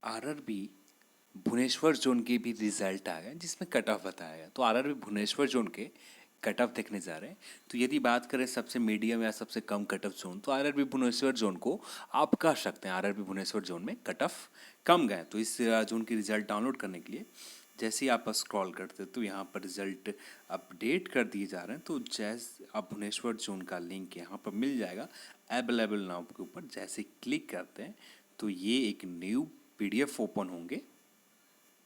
RRB Bhubaneswar zone के भी result आ गए जिसमें कट ऑफ बताया गया। तो आरआरबी भुवनेश्वर जोन के कट ऑफ देखने जा रहे हैं। तो यदि बात करें सबसे मीडियम या सबसे कम कट ऑफ जोन, तो आरआरबी भुवनेश्वर जोन को आप कह सकते हैं आरआरबी भुवनेश्वर जोन में कट ऑफ कम गए। तो इस जोन की रिजल्ट डाउनलोड करने के लिए जैसे ही आप स्क्रॉल करते तो यहाँ पर रिजल्ट अपडेट कर दिए जा रहे हैं। तो जैसे आप भुवनेश्वर जोन का लिंक यहाँ पर मिल जाएगा अवेलेबल नाउ के ऊपर। जैसे क्लिक करते हैं तो ये एक न्यू पीडीएफ ओपन होंगे।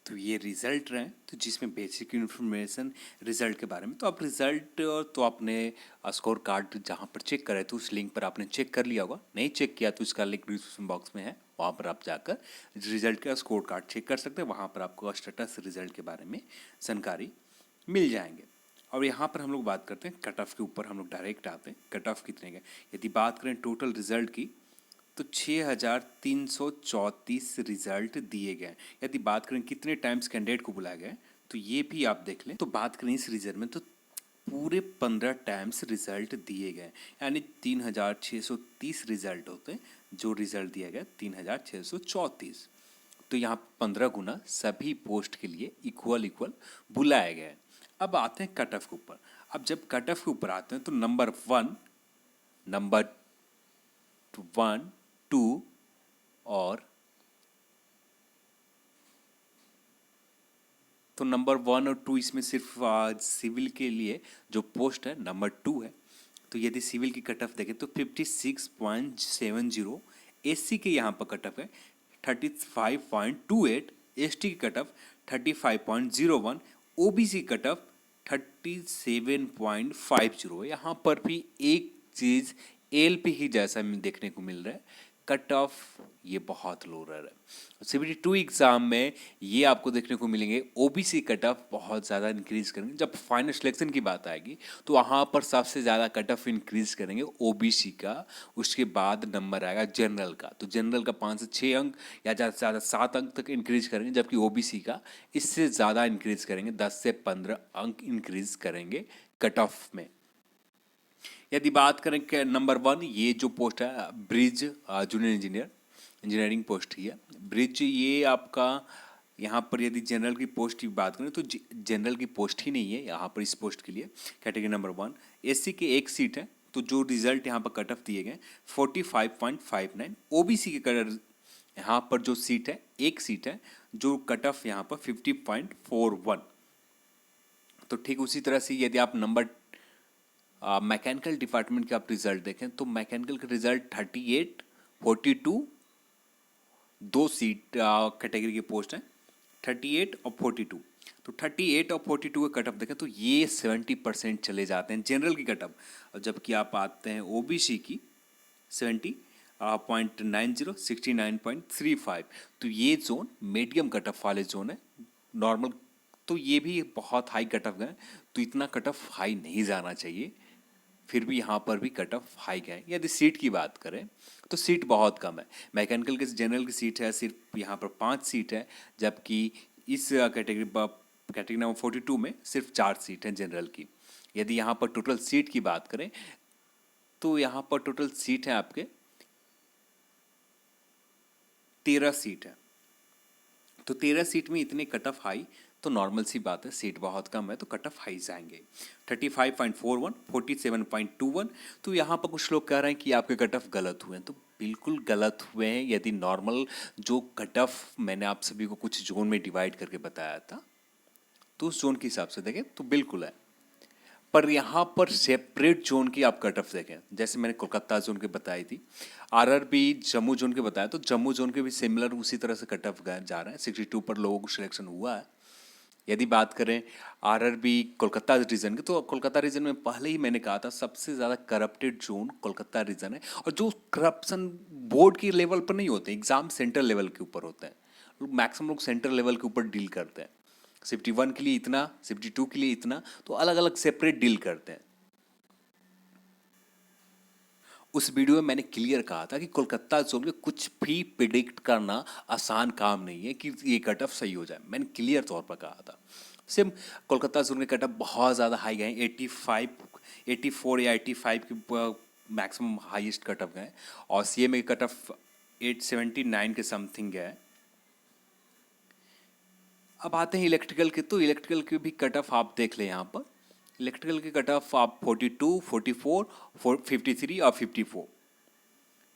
तो ये रिज़ल्ट रहे तो जिसमें बेसिक इन्फॉर्मेशन रिज़ल्ट के बारे में। तो आप रिज़ल्ट तो आपने स्कोर कार्ड जहाँ पर चेक करे तो उस लिंक पर आपने चेक कर लिया होगा। नहीं चेक किया तो इसका लिंक डिस्क्रिप्शन बॉक्स में है, वहाँ पर आप जाकर रिज़ल्ट का स्कोर कार्ड चेक कर सकते हैं। वहाँ पर आपको स्टेटस रिज़ल्ट के बारे में जानकारी मिल जाएंगे। और यहाँ पर हम लोग बात करते हैं कट ऑफ के ऊपर, हम लोग डायरेक्ट आते हैं कट ऑफ कितने गए। यदि बात करें टोटल रिज़ल्ट की तो 6334 रिजल्ट दिए गए। यदि बात करें कितने टाइम्स कैंडिडेट को बुलाया गया तो ये भी आप देख लें। तो बात करें इस रिजल्ट में तो पूरे 15 टाइम्स रिजल्ट दिए गए, यानी 3630 रिजल्ट होते हैं। जो रिजल्ट दिया गया 3634। तो यहाँ 15 गुना सभी पोस्ट के लिए इक्वल बुलाया गया है। अब आते हैं कट ऑफ के ऊपर। अब जब कट ऑफ के ऊपर आते हैं तो नंबर 1, 2 और तो नंबर 1 और 2 इसमें सिर्फ सिविल के लिए जो पोस्ट है नंबर 2 है। तो यदि सिविल की कट ऑफ देखें तो 56.70, एससी के यहाँ पर कट ऑफ है 35.28, एसटी की cut off 35.01, OBC cut off 37.50। यहाँ पर भी एक चीज़ एलपी ही जैसा देखने को मिल रहा है, कट ऑफ ये बहुत लो रहा है। सीबीटी 2 एग्जाम में ये आपको देखने को मिलेंगे ओबीसी कट ऑफ बहुत ज़्यादा इंक्रीज करेंगे। जब फाइनल सिलेक्शन की बात आएगी तो वहाँ पर सबसे ज़्यादा कट ऑफ इंक्रीज करेंगे ओबीसी का। उसके बाद नंबर आएगा जनरल का। तो जनरल का 5 से 6 अंक या ज़्यादा से ज़्यादा 7 अंक तक इंक्रीज करेंगे, जबकि ओबीसी का इससे ज़्यादा इंक्रीज करेंगे, 10 से 15 अंक इंक्रीज करेंगे कट ऑफ में। यदि बात करें कि नंबर 1 ये जो पोस्ट है ब्रिज जूनियर इंजीनियरिंग पोस्ट ही है ब्रिज, ये आपका यहाँ पर यदि जनरल की पोस्ट की बात करें तो जनरल की पोस्ट ही नहीं है यहाँ पर। इस पोस्ट के लिए कैटेगरी नंबर 1 एससी के एक सीट है। तो जो रिजल्ट यहाँ पर कट ऑफ दिए गए 45.59, ओबीसी के कट यहाँ पर जो सीट है एक सीट है जो कट ऑफ यहाँ पर 50.41। तो ठीक उसी तरह से यदि आप नंबर मैकेनिकल डिपार्टमेंट के आप रिजल्ट देखें तो मैकेनिकल का रिजल्ट 38, 42, दो सीट कैटेगरी की पोस्ट है 38 और 42। तो 38 और 42 का कट ऑफ देखें तो ये 70% चले जाते हैं जनरल की कट ऑफ। जबकि आप आते हैं ओबीसी की 70.90, 69.35। तो ये जोन मीडियम कट ऑफ वाले जोन है। नॉर्मल तो ये भी बहुत हाई कट ऑफ गए, तो इतना कट ऑफ हाई नहीं जाना चाहिए, फिर भी यहाँ पर भी कट ऑफ हाई गए। यदि सीट की बात करें तो सीट बहुत कम है। मैकेनिकल के जनरल की सीट है सिर्फ यहाँ पर 5 सीट है, जबकि इस कैटेगरी नंबर 42 में सिर्फ 4 सीट हैं जनरल की। यदि यहाँ पर टोटल सीट की बात करें तो यहाँ पर टोटल सीट है आपके 13 सीट है। तो 13 सीट में इतने कट ऑफ हाई तो नॉर्मल सी बात है, सीट बहुत कम है तो कट ऑफ हाई जाएंगे। 35.41, 47.21। तो यहाँ पर कुछ लोग कह रहे हैं कि आपके कट ऑफ गलत हुए हैं, तो बिल्कुल गलत हुए हैं। यदि नॉर्मल जो कट ऑफ मैंने आप सभी को कुछ जोन में डिवाइड करके बताया था तो उस जोन के हिसाब से देखें तो बिल्कुल है। पर यहाँ पर सेपरेट जोन की आप कट ऑफ देखें, जैसे मैंने कोलकाता जोन के बताई थी, आरआरबी जम्मू जोन के बताया तो जम्मू जोन के भी सिमिलर उसी तरह से कट ऑफ जा रहे हैं। 62 पर लोगों को सिलेक्शन हुआ है। यदि बात करें आरआरबी कोलकाता रीजन की तो कोलकाता रीजन में पहले ही मैंने कहा था सबसे ज़्यादा करप्टेड जोन कोलकाता रीजन है। और जो करप्शन बोर्ड की लेवल पर नहीं होते, एग्जाम सेंटर लेवल के ऊपर होते हैं। मैक्सिमम लोग सेंटर लेवल के ऊपर डील करते हैं। 51 के लिए इतना, 52 के लिए इतना, तो अलग अलग सेपरेट डील करते हैं। उस वीडियो में मैंने क्लियर कहा था कि कोलकाता जोन में कुछ भी प्रिडिक्ट करना आसान काम नहीं है कि ये कट ऑफ सही हो जाए। मैंने क्लियर तौर पर कहा था। सेम कोलकाता जोन के कट ऑफ बहुत ज़्यादा हाई गए, 85, 84 या 85 की मैक्सिमम हाईएस्ट कट ऑफ गए। और सीएमए के कट ऑफ 879 के समथिंग गए। अब आते हैं इलेक्ट्रिकल के, तो इलेक्ट्रिकल के भी कट ऑफ आप देख लें यहाँ पर। इलेक्ट्रिकल के कट ऑफ आप 42, 44, 53 और 54,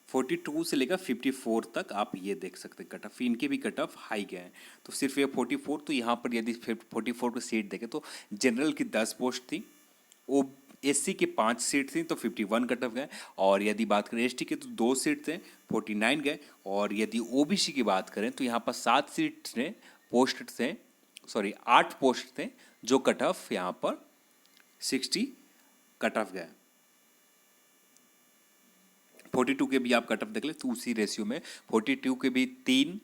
42 से लेकर 54 तक आप ये देख सकते हैं कट ऑफ। इनके भी कट ऑफ हाई गए हैं। तो सिर्फ ये 44, तो यहाँ पर यदि 44 को सीट देखें तो जनरल की 10 पोस्ट थी, ओ एससी के 5 सीट थी तो 51 कट ऑफ गए। और यदि बात करें एसटी के तो 2 सीट थे, 49 गए। और यदि ओबीसी की बात करें तो यहाँ पर 7 सीट थे, पोस्ट थे, सॉरी 8 पोस्ट थे, जो कट ऑफ यहाँ पर 60 कट ऑफ गए। 42 के भी आप कट ऑफ देख ले तो उसी रेशियो में 42 के भी 3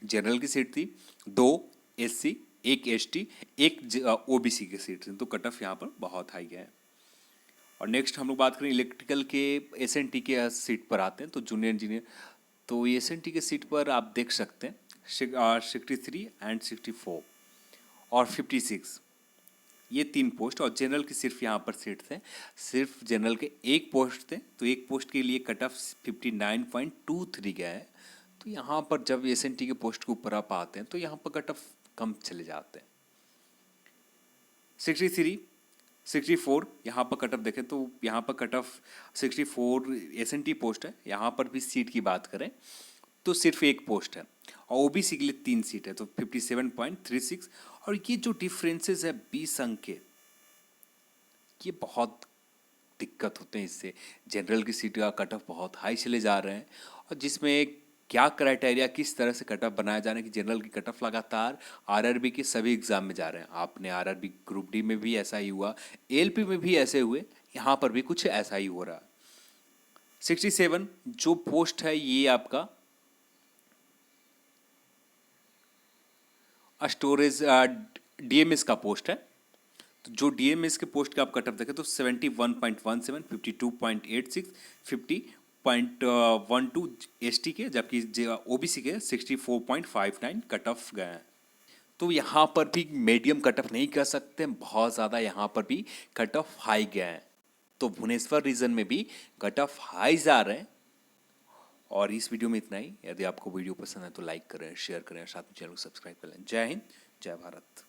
जनरल की सीट थी, 2 एससी, 1 एसटी, 1 ओबीसी की सीट थी। तो कट ऑफ यहाँ पर बहुत हाई गया है। और नेक्स्ट हम लोग बात करें इलेक्ट्रिकल के एसएनटी के सीट पर आते हैं, तो जूनियर इंजीनियर। तो एसएनटी के सीट पर आप देख सकते हैं 63 एंड 64 और 56, ये 3 पोस्ट। और जनरल की सिर्फ यहाँ पर सीट थे, सिर्फ जनरल के 1 पोस्ट थे, तो 1 पोस्ट के लिए कट ऑफ 59.23 गया है। तो यहाँ पर जब एसएनटी के पोस्ट के ऊपर आप आते हैं तो यहाँ पर कट ऑफ कम चले जाते हैं। 63, 64 यहाँ पर कट ऑफ देखें तो यहाँ पर कट ऑफ 64 एसएनटी पोस्ट है। यहाँ पर भी सीट की बात करें तो सिर्फ 1 पोस्ट है, और ओबीसी के लिए 3 सीट है, तो 57.36। और ये जो डिफरेंसेस है 20 अंक के, ये बहुत दिक्कत होते हैं इससे। जनरल की सीट का कट ऑफ बहुत हाई चले जा रहे हैं, और जिसमें क्या क्राइटेरिया, किस तरह से कट ऑफ बनाया जाना है कि जनरल की कट ऑफ लगातार आरआरबी के सभी एग्जाम में जा रहे हैं। आपने आरआरबी ग्रुप डी में भी ऐसा ही हुआ, एलपी में भी ऐसे हुए, यहाँ पर भी कुछ ऐसा ही हो रहा है। 67 जो पोस्ट है ये आपका स्टोरेज डीएमएस का पोस्ट है। तो जो डीएमएस के पोस्ट का आप कट ऑफ देखें तो 71.17, 52.86, 50.12 एसटी के, जबकि ओबीसी के 64.59 कट ऑफ गए हैं। तो यहाँ पर भी मीडियम कट ऑफ नहीं कर सकते, बहुत ज़्यादा यहाँ पर भी कट ऑफ हाई गए हैं। तो भुवनेश्वर रीजन में भी कट ऑफ हाईज आ रहे हैं। और इस वीडियो में इतना ही। यदि आपको वीडियो पसंद है तो लाइक करें, शेयर करें, साथ में चैनल को सब्सक्राइब करें। जय हिंद, जय भारत।